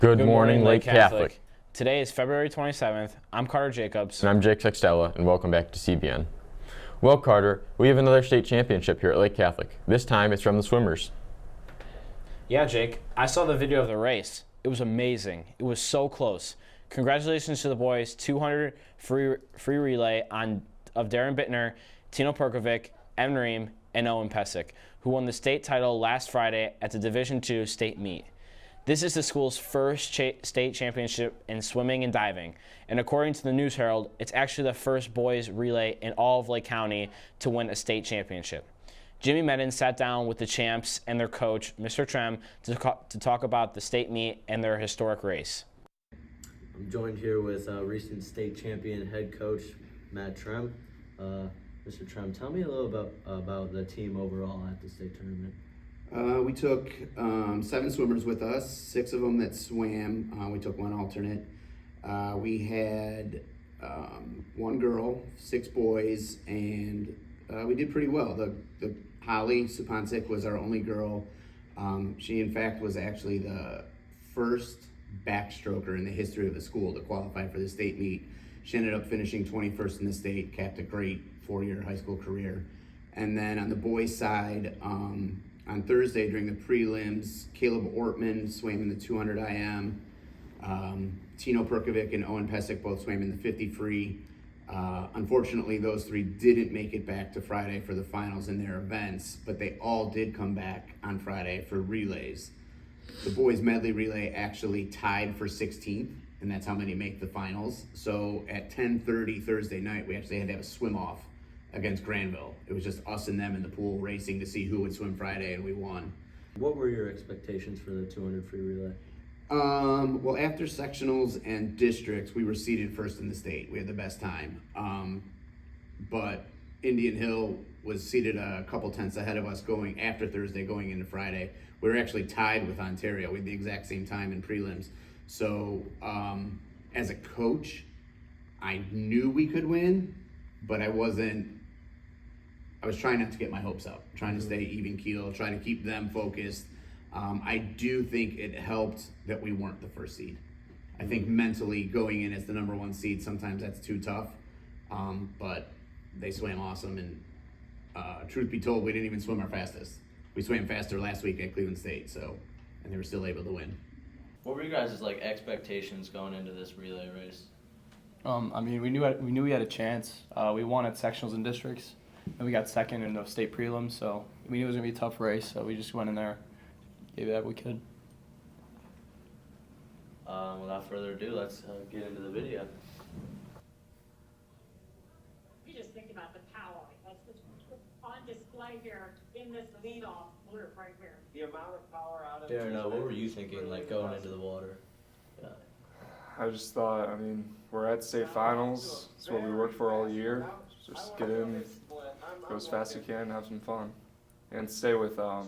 Good morning, Lake Catholic. Today is February 27th. I'm Carter Jacobs. And I'm Jake Sextella, and welcome back to CBN. Well, Carter, we have another state championship here at Lake Catholic. This time it's from the swimmers. Yeah, Jake. I saw the video of the race. It was amazing. It was so close. Congratulations to the boys. 200 free relay of Darren Bittner, Tino Perkovic, Evan Ream, and Owen Pesic, who won the state title last Friday at the Division II state meet. This is the school's first state championship in swimming and diving, and according to the News Herald, it's actually the first boys relay in all of Lake County to win a state championship. Jimmy Medin sat down with the champs and their coach, Mr. Trem, to talk about the state meet and their historic race. I'm joined here with recent state champion head coach, Matt Trem. Mr. Trem, tell me a little about the team overall at the state tournament. We took 7 swimmers with us, 6 of them that swam. We took 1 alternate. We had 1 girl, 6 boys, and we did pretty well. The Holly Supancic was our only girl. She, in fact, was actually the first backstroker in the history of the school to qualify for the state meet. She ended up finishing 21st in the state, capped a great 4-year high school career. And then on the boys' side, on Thursday during the prelims, Caleb Ortman swam in the 200 IM. Tino Perkovic and Owen Pesic both swam in the 50 free. Unfortunately, those 3 didn't make it back to Friday for the finals in their events, but they all did come back on Friday for relays. The boys medley relay actually tied for 16th, and that's how many make the finals. So at 10:30 Thursday night, we actually had to have a swim off against Granville. It was just us and them in the pool racing to see who would swim Friday, and we won. What were your expectations for the 200 free relay? Well, after sectionals and districts, we were seeded first in the state. We had the best time. But Indian Hill was seated a couple tenths ahead of us going after Thursday, going into Friday. We were actually tied with Ontario. We had the exact same time in prelims. So as a coach, I knew we could win, but I was trying not to get my hopes up, trying to stay even keel, trying to keep them focused. I do think it helped that we weren't the first seed. I think mentally going in as the number 1 seed, sometimes that's too tough. But they swam awesome, and truth be told, we didn't even swim our fastest. We swam faster last week at Cleveland State, and they were still able to win. What were you guys' expectations going into this relay race? We knew we had a chance. We won at sectionals and districts, and we got second in the state prelims. So we knew it was gonna be a tough race. So we just went in there, gave it every we could. Without further ado, let's get into the video. You just think about the power that's on display here in this lead-off group right here. The amount of power out of Darren, what were you thinking, going into the water? Yeah. I just thought, we're at state finals. It's what we worked for all year. Just get in, go as fast as you can, have some fun, and stay with the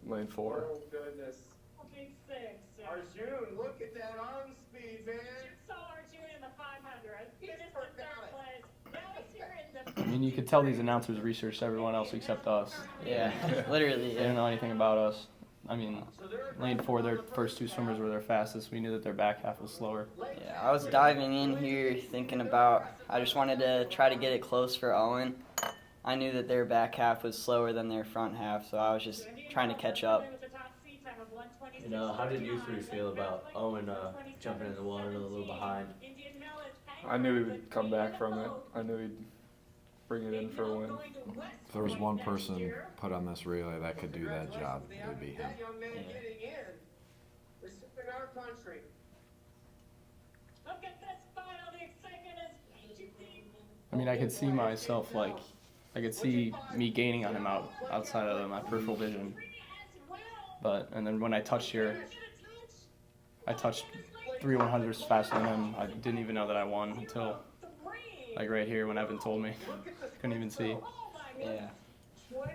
lane 4. Oh goodness. Okay, 6. Arjun, look at that arm speed, man. So Arjun in the 500. He just in 3rd place. Now he's here in the... You could tell these announcers researched everyone else except us. Yeah, literally. They didn't know anything about us. Lane 4, their first 2 swimmers were their fastest. We knew that their back half was slower. Yeah, I was diving in here thinking about, I just wanted to try to get it close for Owen. I knew that their back half was slower than their front half, so I was just trying to catch up. How did you 3 feel about Owen jumping in the water a little behind? I knew he would come back from it. I knew he'd bring it in for a win. If there was one person put on this relay that could do that job, it would be him. That young man getting in. We're in our country. Look at this final. The excitement is... I could see myself, I could see me gaining on him outside of my peripheral vision. And then when I touched here, I touched 3 100s faster than him. I didn't even know that I won until, right here when Evan told me. Couldn't even see. Yeah. 21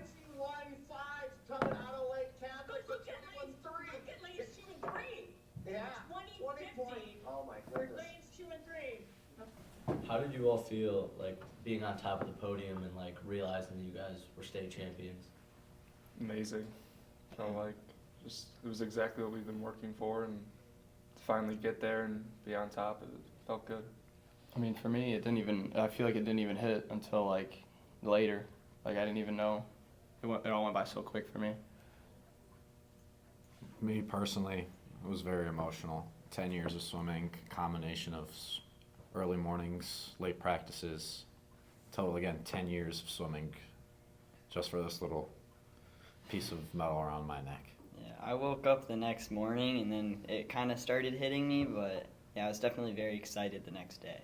fives coming out of Lake Catholic. 21-3. Yeah. 20 points. Oh my goodness. Lanes 2 and 3. How did you all feel being on top of the podium and realizing that you guys were state champions? Amazing. Felt like it was exactly what we've been working for, and to finally get there and be on top, it felt good. I mean, for me, I feel like it didn't even hit until like later. Like I didn't even know. It all went by so quick for me. Me personally, it was very emotional. 10 years of swimming, combination of early mornings, late practices, total again 10 years of swimming just for this little piece of metal around my neck. Yeah, I woke up the next morning and then it kind of started hitting me, but yeah, I was definitely very excited the next day.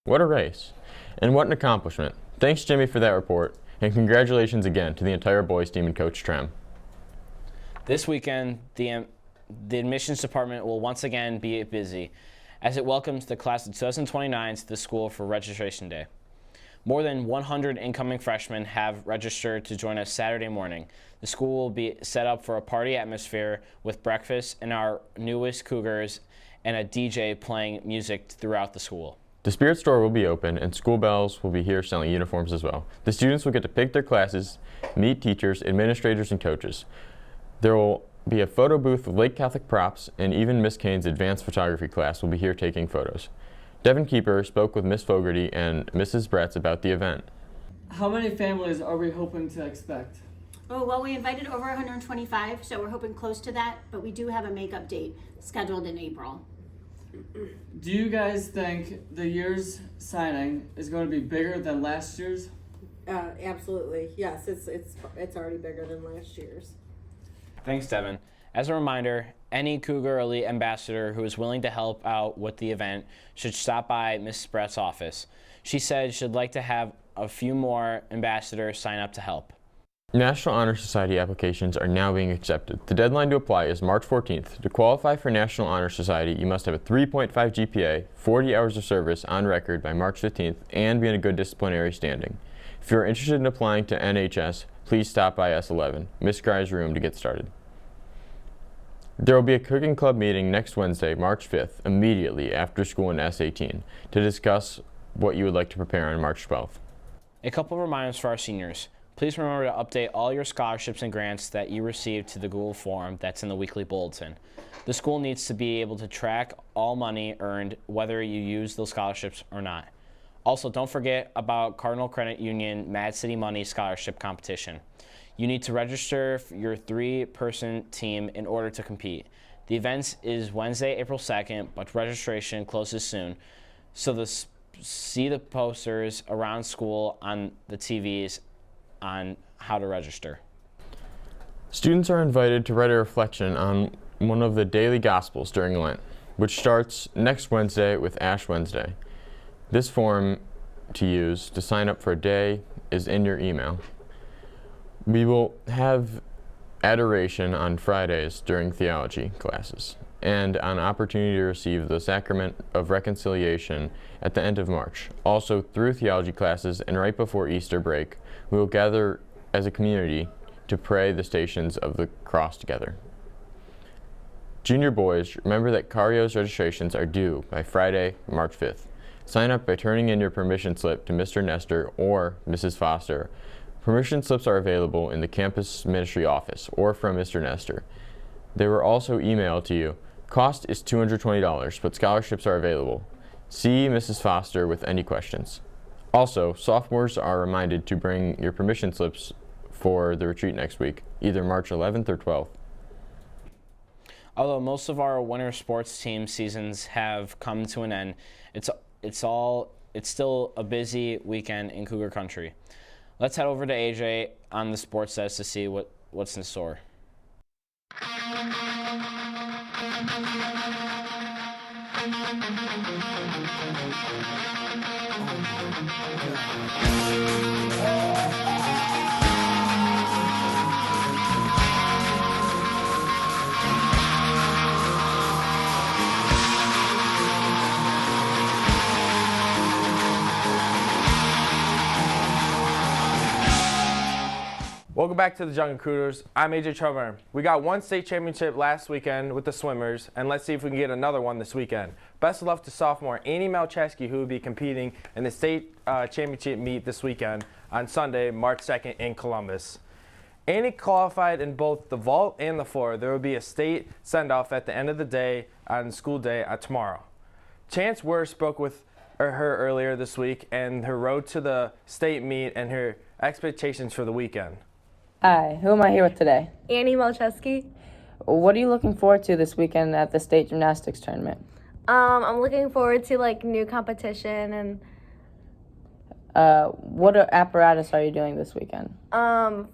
What a race, and what an accomplishment. Thanks, Jimmy, for that report, and congratulations again to the entire boys team and Coach Trem. This weekend, the admissions department will once again be busy as it welcomes the class of 2029 to the school for registration day. More than 100 incoming freshmen have registered to join us Saturday morning. The school will be set up for a party atmosphere with breakfast and our newest Cougars and a DJ playing music throughout the school. The Spirit Store will be open and school bells will be here selling uniforms as well. The students will get to pick their classes, meet teachers, administrators, and coaches. There will be a photo booth with Lake Catholic props, and even Miss Kane's advanced photography class will be here taking photos. Devin Keeper spoke with Miss Fogarty and Mrs. Bretz about the event. How many families are we hoping to expect? Oh, well, we invited over 125, so we're hoping close to that, but we do have a makeup date scheduled in April. Do you guys think the year's signing is going to be bigger than last year's? Absolutely, yes. It's already bigger than last year's. Thanks, Devin. As a reminder, any Cougar Elite ambassador who is willing to help out with the event should stop by Ms. Brett's office. She said she'd like to have a few more ambassadors sign up to help. National Honor Society applications are now being accepted. The deadline to apply is March 14th. To qualify for National Honor Society, you must have a 3.5 GPA, 40 hours of service on record by March 15th, and be in a good disciplinary standing. If you're interested in applying to NHS, please stop by S11, Miss Gry's room, to get started. There will be a cooking club meeting next Wednesday, March 5th, immediately after school in S18, to discuss what you would like to prepare on March 12th. A couple of reminders for our seniors. Please remember to update all your scholarships and grants that you received to the Google form that's in the weekly bulletin. The school needs to be able to track all money earned, whether you use those scholarships or not. Also, don't forget about Cardinal Credit Union Mad City Money Scholarship Competition. You need to register your 3-person team in order to compete. The event is Wednesday, April 2nd, but registration closes soon. So see the posters around school on the TVs on how to register. Students are invited to write a reflection on one of the daily Gospels during Lent, which starts next Wednesday with Ash Wednesday. This form to use to sign up for a day is in your email. We will have adoration on Fridays during theology classes and an opportunity to receive the sacrament of reconciliation at the end of March. Also, through theology classes and right before Easter break, we will gather as a community to pray the Stations of the Cross together. Junior boys, remember that Cario's registrations are due by Friday, March 5th. Sign up by turning in your permission slip to Mr. Nestor or Mrs. Foster. Permission slips are available in the campus ministry office or from Mr. Nestor. They were also emailed to you. Cost is $220, but scholarships are available. See Mrs. Foster with any questions. Also, sophomores are reminded to bring your permission slips for the retreat next week, either March 11th or 12th. Although most of our winter sports team seasons have come to an end, it's still a busy weekend in Cougar Country. Let's head over to AJ on the sports desk to see what's in store. Welcome back to the Jungle Cougars. I'm AJ Trevor. We got one state championship last weekend with the swimmers, and let's see if we can get another one this weekend. Best of luck to sophomore Annie Malcheski, who will be competing in the state championship meet this weekend on Sunday, March 2nd in Columbus. Annie qualified in both the vault and the floor. There will be a state send-off at the end of the day on school day tomorrow. Chance Werr spoke with her earlier this week and her road to the state meet and her expectations for the weekend. Hi, who am I here with today? Annie Malcheski. What are you looking forward to this weekend at the state gymnastics tournament? I'm looking forward to like new competition and what apparatus are you doing this weekend?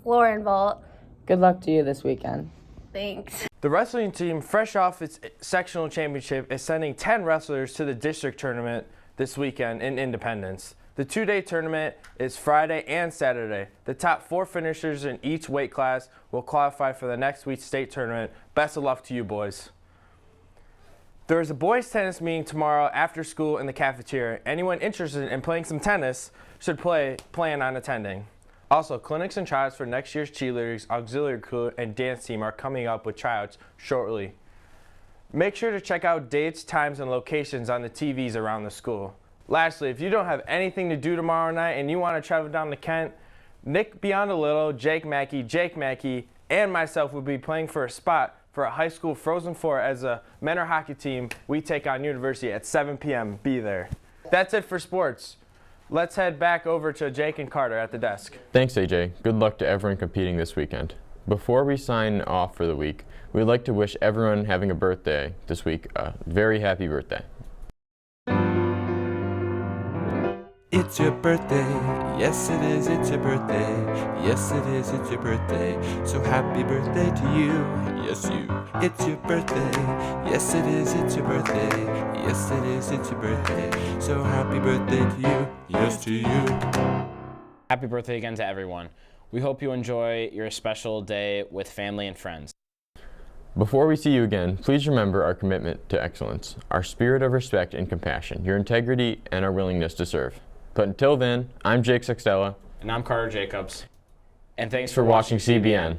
floor and vault. Good luck to you this weekend. Thanks. The wrestling team, fresh off its sectional championship, is sending 10 wrestlers to the district tournament this weekend in Independence. The 2-day tournament is Friday and Saturday. The top 4 finishers in each weight class will qualify for the next week's state tournament. Best of luck to you boys. There is a boys tennis meeting tomorrow after school in the cafeteria. Anyone interested in playing some tennis should plan on attending. Also, clinics and tryouts for next year's cheerleaders, auxiliary crew, and dance team are coming up with tryouts shortly. Make sure to check out dates, times, and locations on the TVs around the school. Lastly, if you don't have anything to do tomorrow night and you want to travel down to Kent, Nick Beyond a Little, Jake Mackey, and myself will be playing for a spot for a high school Frozen Four as a men's hockey team. We take on University at 7 p.m. Be there. That's it for sports. Let's head back over to Jake and Carter at the desk. Thanks, AJ. Good luck to everyone competing this weekend. Before we sign off for the week, we'd like to wish everyone having a birthday this week a very happy birthday. It's your birthday, yes it is, it's your birthday, yes it is, it's your birthday, so happy birthday to you, yes you. It's your birthday, yes it is, it's your birthday, yes it is, it's your birthday, so happy birthday to you, yes to you. Happy birthday again to everyone. We hope you enjoy your special day with family and friends. Before we see you again, please remember our commitment to excellence, our spirit of respect and compassion, your integrity, and our willingness to serve. But until then, I'm Jake Sextella. And I'm Carter Jacobs. And thanks for watching CBN.